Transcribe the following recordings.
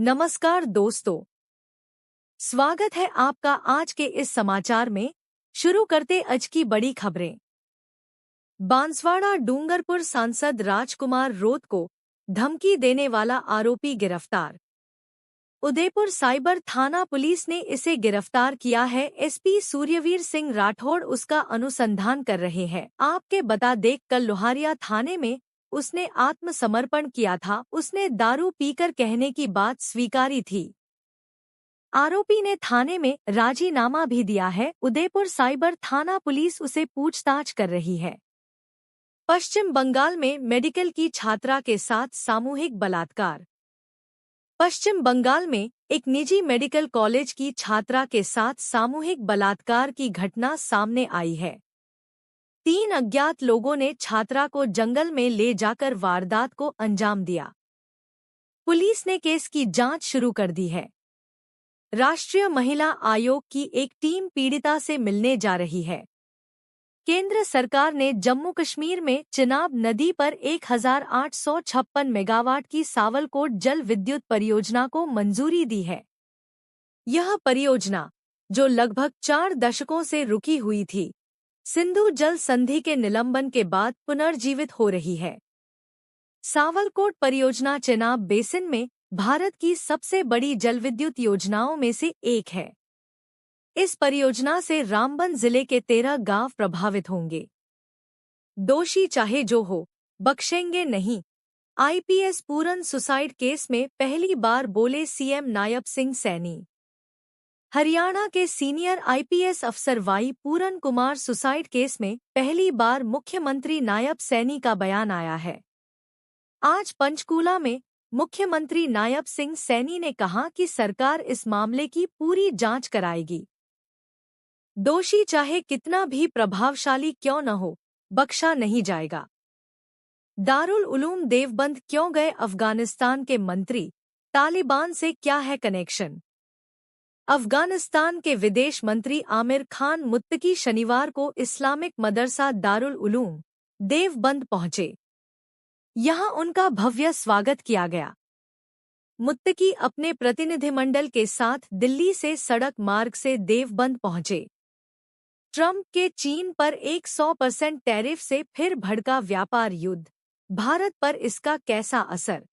नमस्कार दोस्तों, स्वागत है आपका आज के इस समाचार में। शुरू करते आज की बड़ी खबरें। बांसवाड़ा डूंगरपुर सांसद राजकुमार रोत को धमकी देने वाला आरोपी गिरफ्तार। उदयपुर साइबर थाना पुलिस ने इसे गिरफ्तार किया है। एसपी सूर्यवीर सिंह राठौड़ उसका अनुसंधान कर रहे हैं। आपके बता दें, कल लोहारिया थाने में उसने आत्मसमर्पण किया था। उसने दारू पीकर कहने की बात स्वीकारी थी। आरोपी ने थाने में राजीनामा भी दिया है। उदयपुर साइबर थाना पुलिस उसे पूछताछ कर रही है। पश्चिम बंगाल में मेडिकल की छात्रा के साथ सामूहिक बलात्कार। पश्चिम बंगाल में एक निजी मेडिकल कॉलेज की छात्रा के साथ सामूहिक बलात्कार की घटना सामने आई है। 3 अज्ञात लोगों ने छात्रा को जंगल में ले जाकर वारदात को अंजाम दिया। पुलिस ने केस की जांच शुरू कर दी है। राष्ट्रीय महिला आयोग की एक टीम पीड़िता से मिलने जा रही है। केंद्र सरकार ने जम्मू कश्मीर में चिनाब नदी पर 1856 मेगावाट की सावलकोट जल विद्युत परियोजना को मंजूरी दी है। यह परियोजना, जो लगभग 4 दशकों से रुकी हुई थी, सिंधु जल संधि के निलंबन के बाद पुनर्जीवित हो रही है। सावलकोट परियोजना चिनाब बेसिन में भारत की सबसे बड़ी जलविद्युत योजनाओं में से एक है। इस परियोजना से रामबन जिले के 13 गांव प्रभावित होंगे। दोषी चाहे जो हो, बख्शेंगे नहीं। आईपीएस पूरन सुसाइड केस में पहली बार बोले सीएम नायब सिंह सैनी। हरियाणा के सीनियर आईपीएस अफसर वाई पूरन कुमार सुसाइड केस में पहली बार मुख्यमंत्री नायब सैनी का बयान आया है। आज पंचकूला में मुख्यमंत्री नायब सिंह सैनी ने कहा कि सरकार इस मामले की पूरी जांच कराएगी। दोषी चाहे कितना भी प्रभावशाली क्यों न हो, बख्शा नहीं जाएगा। दारुल उलूम देवबंद क्यों गए अफगानिस्तान के मंत्री? तालिबान से क्या है कनेक्शन? अफगानिस्तान के विदेश मंत्री आमिर खान मुत्तकी शनिवार को इस्लामिक मदरसा दारुल उलूम देवबंद पहुंचे। यहां उनका भव्य स्वागत किया गया। मुत्तकी अपने प्रतिनिधिमंडल के साथ दिल्ली से सड़क मार्ग से देवबंद पहुंचे। ट्रंप के चीन पर 100% टैरिफ से फिर भड़का व्यापार युद्ध। भारत पर इसका कैसा असर?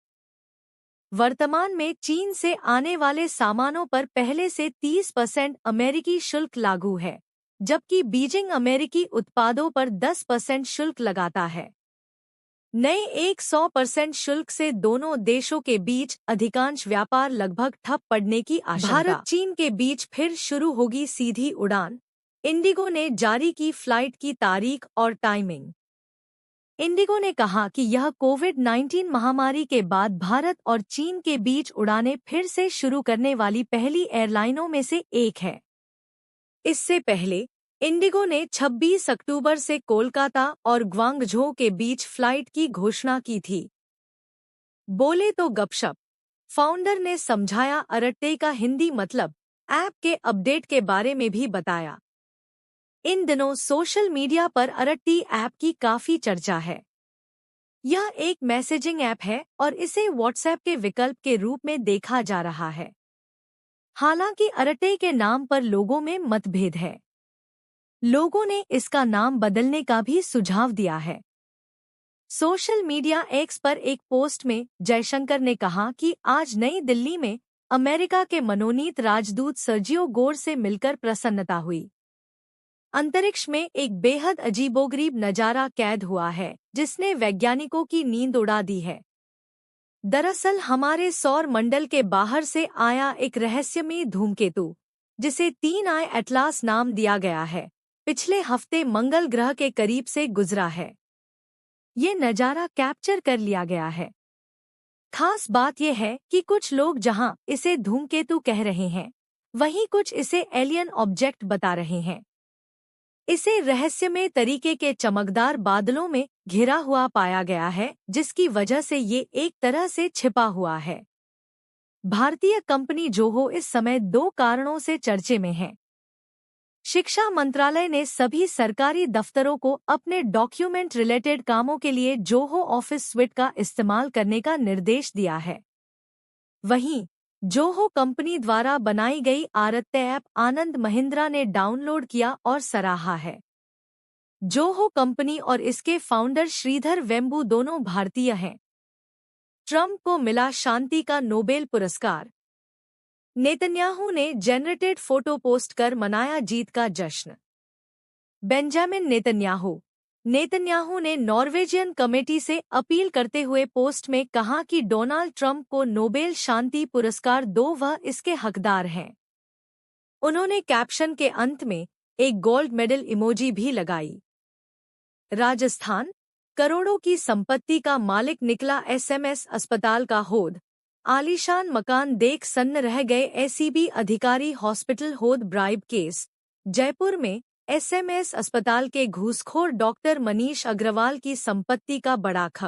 वर्तमान में चीन से आने वाले सामानों पर पहले से 30% अमेरिकी शुल्क लागू है, जबकि बीजिंग अमेरिकी उत्पादों पर 10% शुल्क लगाता है। नए 100% शुल्क से दोनों देशों के बीच अधिकांश व्यापार लगभग ठप पड़ने की आशंका। भारत चीन के बीच फिर शुरू होगी सीधी उड़ान। इंडिगो ने जारी की फ्लाइट की तारीख और टाइमिंग। इंडिगो ने कहा कि यह कोविड-19 महामारी के बाद भारत और चीन के बीच उड़ानें फिर से शुरू करने वाली पहली एयरलाइनों में से एक है। इससे पहले इंडिगो ने 26 अक्टूबर से कोलकाता और ग्वांगझो के बीच फ्लाइट की घोषणा की थी। बोले तो गपशप। फाउंडर ने समझाया अरट्टे का हिंदी मतलब। ऐप के अपडेट के बारे में भी बताया। इन दिनों सोशल मीडिया पर अरट्टी ऐप की काफी चर्चा है। यह एक मैसेजिंग ऐप है और इसे व्हाट्सएप के विकल्प के रूप में देखा जा रहा है। हालांकि अरट्टे के नाम पर लोगों में मतभेद है। लोगों ने इसका नाम बदलने का भी सुझाव दिया है। सोशल मीडिया एक्स पर एक पोस्ट में जयशंकर ने कहा कि आज नई दिल्ली में अमेरिका के मनोनीत राजदूत सर्जियो गोर से मिलकर प्रसन्नता हुई। अंतरिक्ष में एक बेहद अजीबोगरीब नजारा कैद हुआ है, जिसने वैज्ञानिकों की नींद उड़ा दी है। दरअसल हमारे सौर मंडल के बाहर से आया एक रहस्यमयी धूमकेतु, जिसे 3 आई एटलास नाम दिया गया है, पिछले हफ्ते मंगल ग्रह के करीब से गुजरा है। ये नजारा कैप्चर कर लिया गया है। खास बात यह है कि कुछ लोग जहां इसे धूमकेतु कह रहे हैं, वहीं कुछ इसे एलियन ऑब्जेक्ट बता रहे हैं। इसे रहस्यमय तरीके के चमकदार बादलों में घिरा हुआ पाया गया है, जिसकी वजह से ये एक तरह से छिपा हुआ है। भारतीय कंपनी जोहो इस समय 2 कारणों से चर्चे में है। शिक्षा मंत्रालय ने सभी सरकारी दफ्तरों को अपने डॉक्यूमेंट रिलेटेड कामों के लिए जोहो ऑफिस स्विट का इस्तेमाल करने का निर्देश दिया है। वहीं जोहो कंपनी द्वारा बनाई गई आरत्य ऐप आनंद महिंद्रा ने डाउनलोड किया और सराहा है। जोहो कंपनी और इसके फाउंडर श्रीधर वेम्बू दोनों भारतीय हैं। ट्रंप को मिला शांति का नोबेल पुरस्कार। नेतन्याहू ने जेनरेटेड फोटो पोस्ट कर मनाया जीत का जश्न। बेंजामिन नेतन्याहू ने नॉर्वेजियन कमेटी से अपील करते हुए पोस्ट में कहा कि डोनाल्ड ट्रंप को नोबेल शांति पुरस्कार दो, वह इसके हकदार हैं। उन्होंने कैप्शन के अंत में एक गोल्ड मेडल इमोजी भी लगाई। राजस्थान, करोड़ों की संपत्ति का मालिक निकला एसएमएस अस्पताल का हौद। आलीशान मकान देख सन्न रह गए एसीबी अधिकारी। हॉस्पिटल हौद ब्राइब केस। जयपुर में एसएमएस अस्पताल के घूसखोर डॉक्टर मनीष अग्रवाल की संपत्ति का बड़ा ख